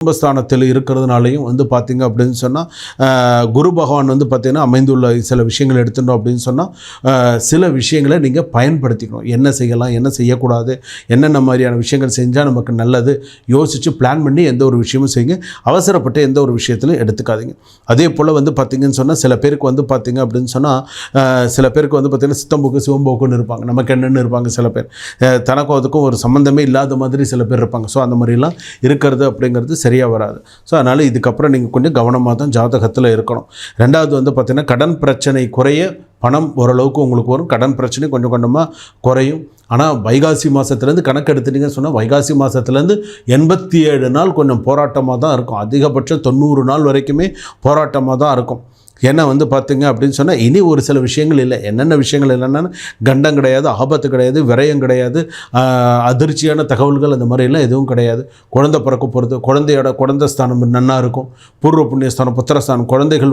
குடும்பஸ்தானத்தில் இருக்கிறதுனாலையும் வந்து பார்த்திங்க அப்படின்னு சொன்னால் குரு பகவான் வந்து பார்த்திங்கன்னா அமைந்துள்ள சில விஷயங்கள் எடுத்துட்டோம் அப்படின்னு சொன்னால் சில விஷயங்களை நீங்கள் பயன்படுத்திக்கணும். என்ன செய்யலாம், என்ன செய்யக்கூடாது, என்னென்ன மாதிரியான விஷயங்கள் செஞ்சால் நமக்கு நல்லது யோசித்து பிளான் பண்ணி எந்த ஒரு விஷயமும் செய்யுங்க. அவசரப்பட்டு எந்த ஒரு விஷயத்திலும் எடுத்துக்காதீங்க. அதே போல் வந்து பார்த்திங்கன்னு சொன்னால் சில பேருக்கு வந்து பார்த்திங்க அப்படின்னு சொன்னால் சில பேருக்கு வந்து பார்த்திங்கன்னா சித்தம்போக்கு சிவம்போக்குன்னு இருப்பாங்க, நமக்கு என்னென்னு இருப்பாங்க. சில பேர் தனக்கும் அதுக்கும் ஒரு சம்மந்தமே இல்லாத மாதிரி சில பேர் இருப்பாங்க. ஸோ அந்த மாதிரிலாம் இருக்கிறது அப்படிங்கிறது சரியாக வராது. ஸோ அதனால் இதுக்கப்புறம் நீங்கள் கொஞ்சம் கவனமாக தான் ஜாதகத்தில் இருக்கணும். ரெண்டாவது வந்து பார்த்திங்கன்னா கடன் பிரச்சனை குறைய பணம் ஓரளவுக்கு உங்களுக்கு வரும். கடன் பிரச்சனை கொஞ்சம் கொஞ்சமாக குறையும். ஆனால் வைகாசி மாதத்துலேருந்து கணக்கு எடுத்துட்டிங்கன்னு சொன்னால் வைகாசி மாதத்துலேருந்து 87 நாள் கொஞ்சம் போராட்டமாக தான் இருக்கும். அதிகபட்சம் 90 நாள் வரைக்குமே போராட்டமாக தான் இருக்கும். ஏன்னா வந்து பார்த்திங்க அப்படின்னு சொன்னால் இனி ஒரு சில விஷயங்கள் இல்லை. என்னென்ன விஷயங்கள் இல்லைன்னா கண்டம் கிடையாது, ஆபத்து கிடையாது, விரயம் கிடையாது, அதிர்ச்சியான தகவல்கள் அந்த மாதிரிலாம் எதுவும் கிடையாது. குழந்தை பிறக்க போகிறது, குழந்தை ஸ்தானம் நன்னா இருக்கும். பூர்வ புண்ணியஸ்தானம், புத்திரஸ்தானம், குழந்தைகள்